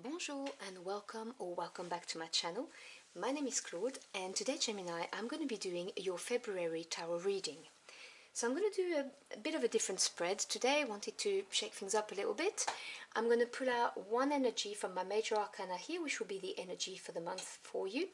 Bonjour and welcome or welcome back to my channel. My name is Claude and today, Gemini, I'm going to be doing your February tarot reading. So I'm going to do a bit of a different spread. Today I wanted to shake things up a little bit. I'm going to pull out one energy from my major arcana here, which will be the energy for the month for you.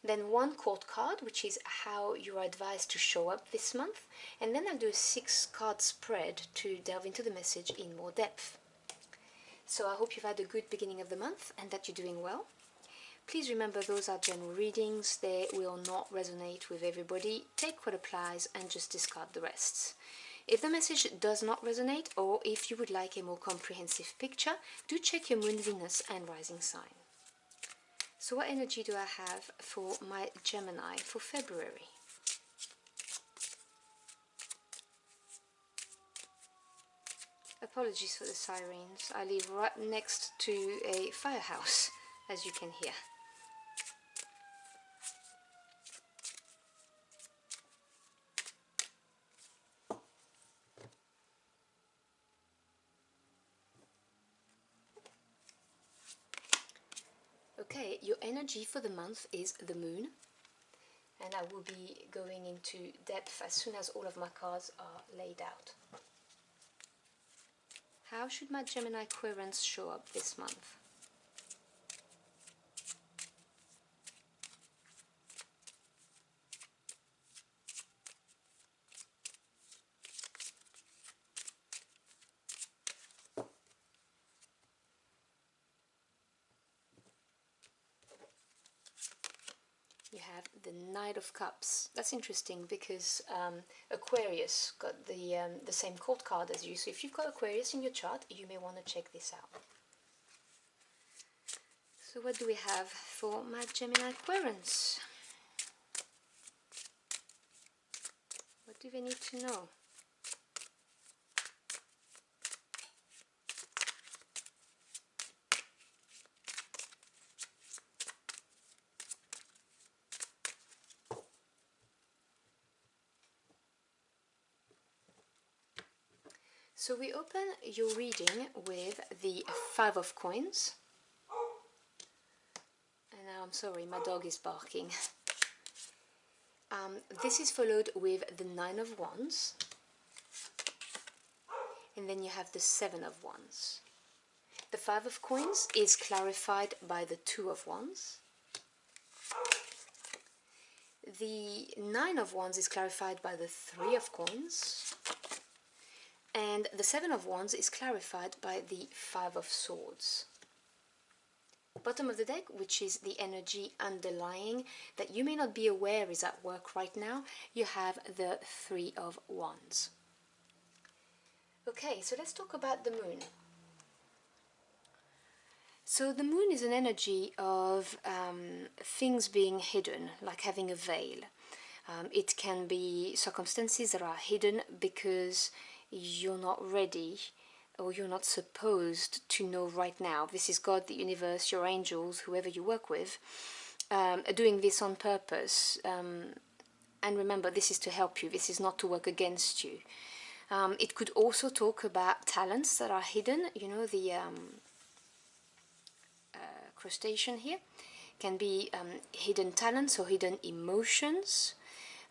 Then one court card, which is how you are advised to show up this month. And then I'll do a 6-card spread to delve into the message in more depth. So I hope you've had a good beginning of the month and that you're doing well. Please remember those are general readings, they will not resonate with everybody. Take what applies and just discard the rest. If the message does not resonate, or if you would like a more comprehensive picture, do check your moon, Venus and rising sign. So what energy do I have for my Gemini for February? Apologies for the sirens. I live right next to a firehouse, as you can hear. Okay, your energy for the month is the moon, and I will be going into depth as soon as all of my cards are laid out. How should my Gemini querents show up this month? You have the Knight of Cups. That's interesting because Aquarius got the same court card as you. So if you've got Aquarius in your chart, you may want to check this out. So what do we have for my Gemini querents? What do they need to know? So we open your reading with the 5 of Coins. And now I'm sorry, my dog is barking. This is followed with the 9 of Wands. And then you have the 7 of Wands. The 5 of Coins is clarified by the 2 of Wands. The 9 of Wands is clarified by the 3 of Coins. And the 7 of Wands is clarified by the 5 of Swords. Bottom of the deck, which is the energy underlying that you may not be aware is at work right now, you have the 3 of Wands. Okay, so let's talk about the moon. So the moon is an energy of things being hidden, like having a veil. It can be circumstances that are hidden because you're not ready or you're not supposed to know right now. This is God, the universe, your angels, whoever you work with, are doing this on purpose. And remember, this is to help you. This is not to work against you. It could also talk about talents that are hidden. You know, the crustacean here can be hidden talents or hidden emotions.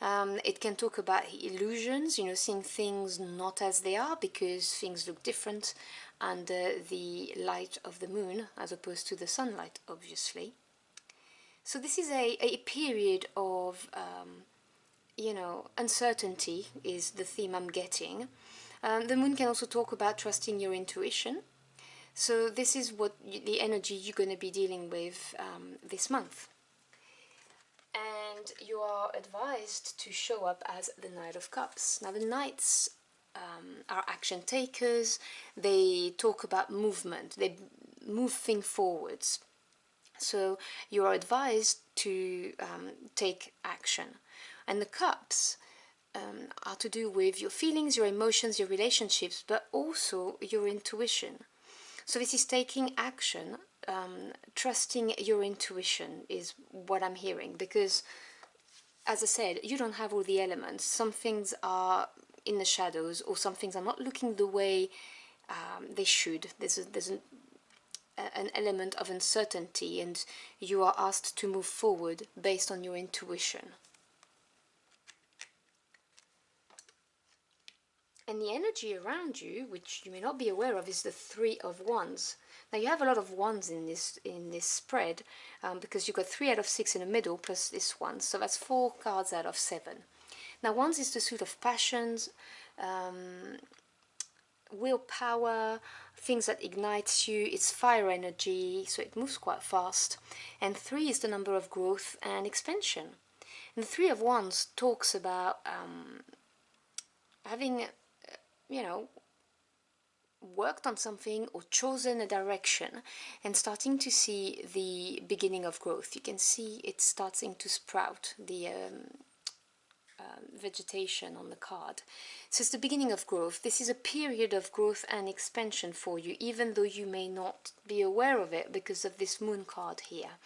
It can talk about illusions, you know, seeing things not as they are because things look different under the light of the moon as opposed to the sunlight, obviously. So this is a period of, you know, uncertainty is the theme I'm getting. The moon can also talk about trusting your intuition. So this is what the energy you're going to be dealing with this month. And you are advised to show up as the Knight of Cups. Now the Knights are action takers, they talk about movement, they move things forwards. So you are advised to take action. And the Cups are to do with your feelings, your emotions, your relationships, but also your intuition. So this is taking action. Trusting your intuition is what I'm hearing, because as I said, you don't have all the elements. Some things are in the shadows, or some things are not looking the way they should. There's an element of uncertainty, and you are asked to move forward based on your intuition. And the energy around you, which you may not be aware of, is the Three of Wands. Now you have a lot of wands in this spread, because you've got 3 out of 6 in the middle plus this one, so that's 4 cards out of 7. Now Wands is the suit of passions, willpower, things that ignites you. It's fire energy, so it moves quite fast. And 3 is the number of growth and expansion. And the 3 of Wands talks about having, worked on something or chosen a direction and starting to see the beginning of growth. You can see it starting to sprout, the vegetation on the card. So it's the beginning of growth. This is a period of growth and expansion for you, even though you may not be aware of it because of this moon card here.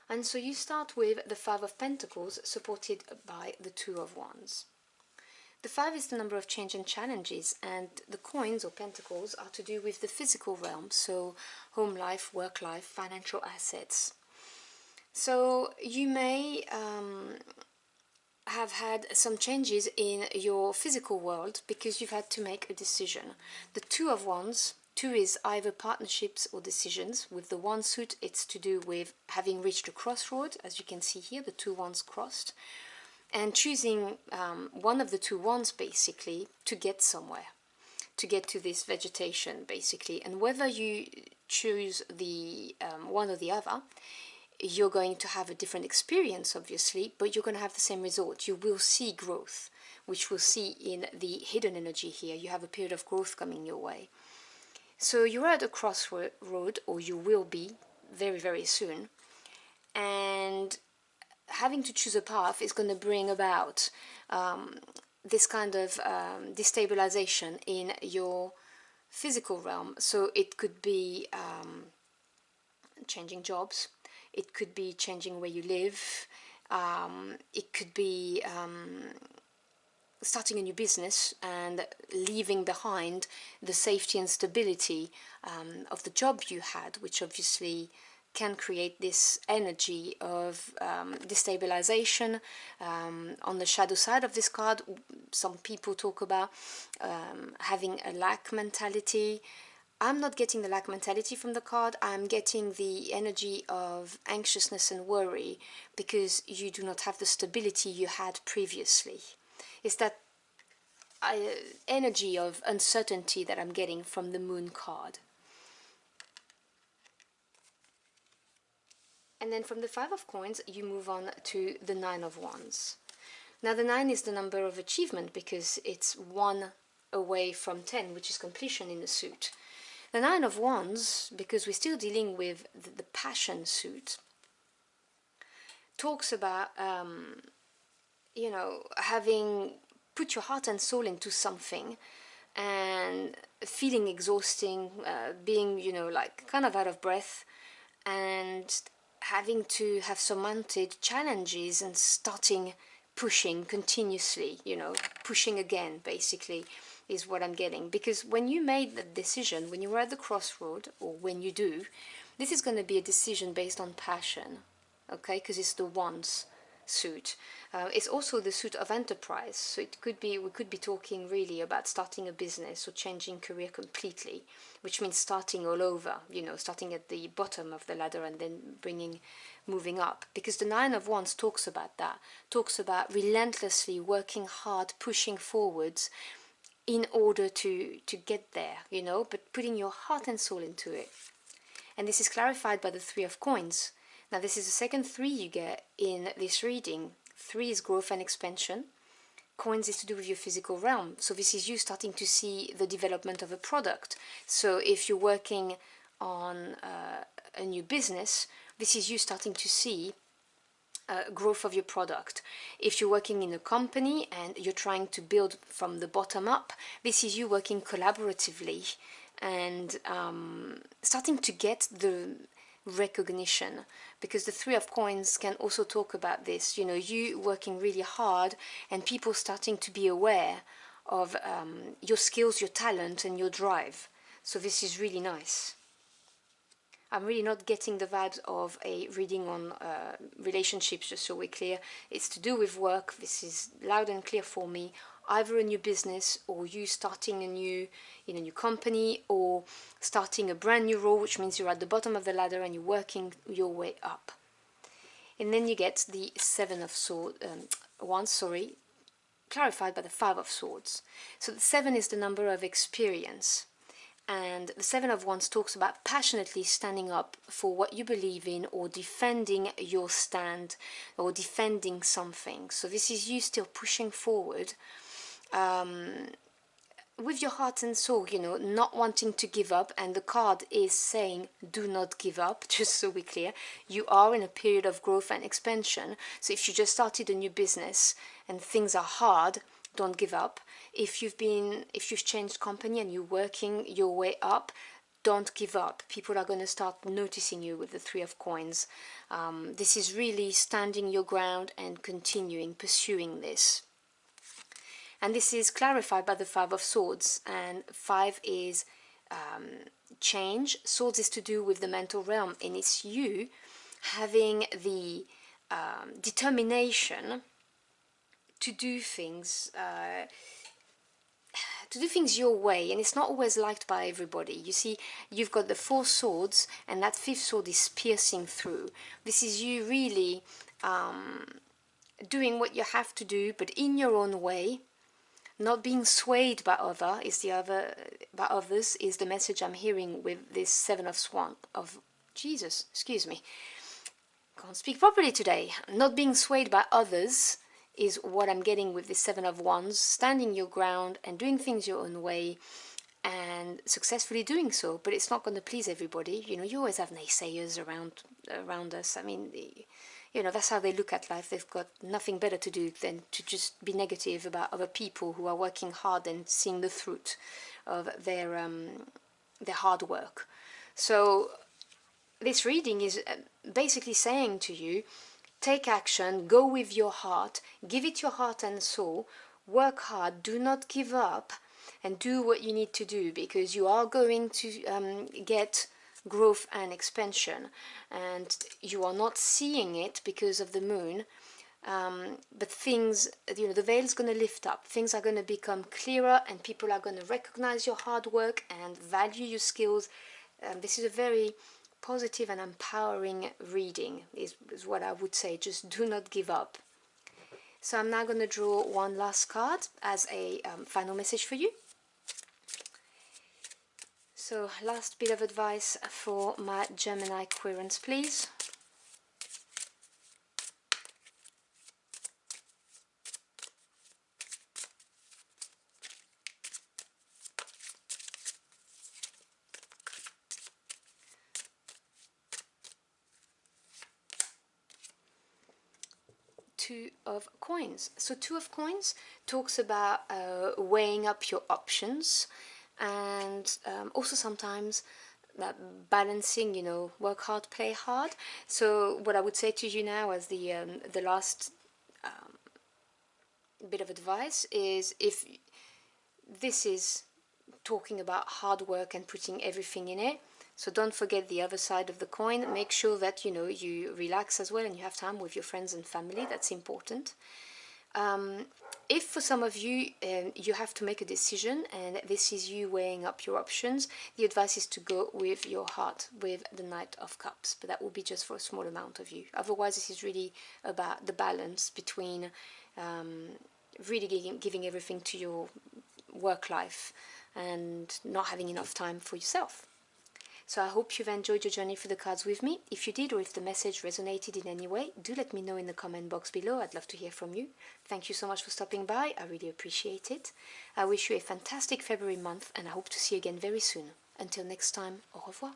And so you start with the 5 of Pentacles supported by the 2 of Wands. The 5 is the number of change and challenges, and the coins or pentacles are to do with the physical realm, so home life, work life, financial assets. So you may have had some changes in your physical world because you've had to make a decision. The 2 of Wands, 2 is either partnerships or decisions. With the 1 suit, it's to do with having reached a crossroad, as you can see here, the 2 wands crossed, and choosing one of the 2 wands basically to get somewhere, to get to this vegetation basically. And whether you choose the one or the other, you're going to have a different experience obviously, but you're going to have the same result. You will see growth, which we'll see in the hidden energy here. You have a period of growth coming your way. So you're at a crossroad, or you will be very, very soon, and having to choose a path is going to bring about this kind of destabilization in your physical realm. So it could be changing jobs, it could be changing where you live, it could be starting a new business and leaving behind the safety and stability of the job you had, which obviously can create this energy of destabilization. On the shadow side of this card, some people talk about having a lack mentality. I'm not getting the lack mentality from the card. I'm getting the energy of anxiousness and worry because you do not have the stability you had previously. It's that energy of uncertainty that I'm getting from the moon card. And then from the 5 of coins, you move on to the 9 of wands. Now the 9 is the number of achievement because it's 1 away from 10, which is completion in the suit. The 9 of wands, because we're still dealing with the passion suit, talks about, having put your heart and soul into something and feeling exhausting, being, like kind of out of breath, and having to have surmounted challenges and starting pushing continuously, pushing again basically is what I'm getting. Because when you made the decision, when you were at the crossroad, or when you do, this is going to be a decision based on passion, okay, because it's the wands suit. It's also the suit of enterprise, so it could be, we could be talking really about starting a business or changing career completely, which means starting all over, starting at the bottom of the ladder and then moving up, because the 9 of wands talks about that, talks about relentlessly working hard, pushing forwards in order to get there, but putting your heart and soul into it. And this is clarified by the 3 of coins. Now this is the second 3 you get in this reading. 3 is growth and expansion. Coins is to do with your physical realm. So this is you starting to see the development of a product. So if you're working on a new business, this is you starting to see growth of your product. If you're working in a company and you're trying to build from the bottom up, this is you working collaboratively and starting to get the recognition, because the 3 of coins can also talk about this, you working really hard and people starting to be aware of your skills, your talent and your drive. So this is really nice. I'm really not getting the vibes of a reading on relationships, just so we're clear. It's to do with work. This is loud and clear for me. Either a new business, or you starting a new, in a new company, or starting a brand new role, which means you're at the bottom of the ladder and you're working your way up. And then you get the Seven of Swords, Wands, sorry, clarified by the Five of Swords. So the 7 is the number of experience. And the Seven of Wands talks about passionately standing up for what you believe in, or defending your stand, or defending something. So this is you still pushing forward with your heart and soul, you know, not wanting to give up. And the card is saying do not give up, just so we're clear. You are in a period of growth and expansion. So if you just started a new business and things are hard, don't give up. If you've changed company and you're working your way up, don't give up. People are going to start noticing you with the Three of Coins. This is really standing your ground and continuing, pursuing this. And this is clarified by the Five of Swords. And 5 is change. Swords is to do with the mental realm, and it's you having the determination to do things your way, and it's not always liked by everybody. You see, you've got the 4 swords, and that 5th sword is piercing through. This is you really doing what you have to do, but in your own way, not being swayed by others is the message I'm hearing with this Seven of Jesus, excuse me. Can't speak properly today. Not being swayed by others is what I'm getting with the Seven of Wands, standing your ground and doing things your own way, and successfully doing so. But it's not going to please everybody. You know, you always have naysayers around us. I mean, you know, that's how they look at life. They've got nothing better to do than to just be negative about other people who are working hard and seeing the fruit of their hard work. So this reading is basically saying to you, take action, go with your heart, give it your heart and soul, work hard, do not give up, and do what you need to do, because you are going to get growth and expansion, and you are not seeing it because of the moon, but things, you know, the veil's going to lift up, things are going to become clearer, and people are going to recognize your hard work and value your skills. This is a very positive and empowering reading, is what I would say. Just do not give up. So I'm now going to draw one last card as a final message for you. So last bit of advice for my Gemini querents, please. Two of Coins. So Two of Coins talks about weighing up your options, and also sometimes balancing, you know, work hard, play hard. So what I would say to you now as the last bit of advice is, if this is talking about hard work and putting everything in it, so don't forget the other side of the coin. Make sure that, you know, you relax as well and you have time with your friends and family. That's important. If for some of you you have to make a decision and this is you weighing up your options, the advice is to go with your heart, with the Knight of Cups, but that will be just for a small amount of you. Otherwise, this is really about the balance between really giving everything to your work life and not having enough time for yourself. So I hope you've enjoyed your journey through the cards with me. If you did, or if the message resonated in any way, do let me know in the comment box below. I'd love to hear from you. Thank you so much for stopping by. I really appreciate it. I wish you a fantastic February month, and I hope to see you again very soon. Until next time, au revoir.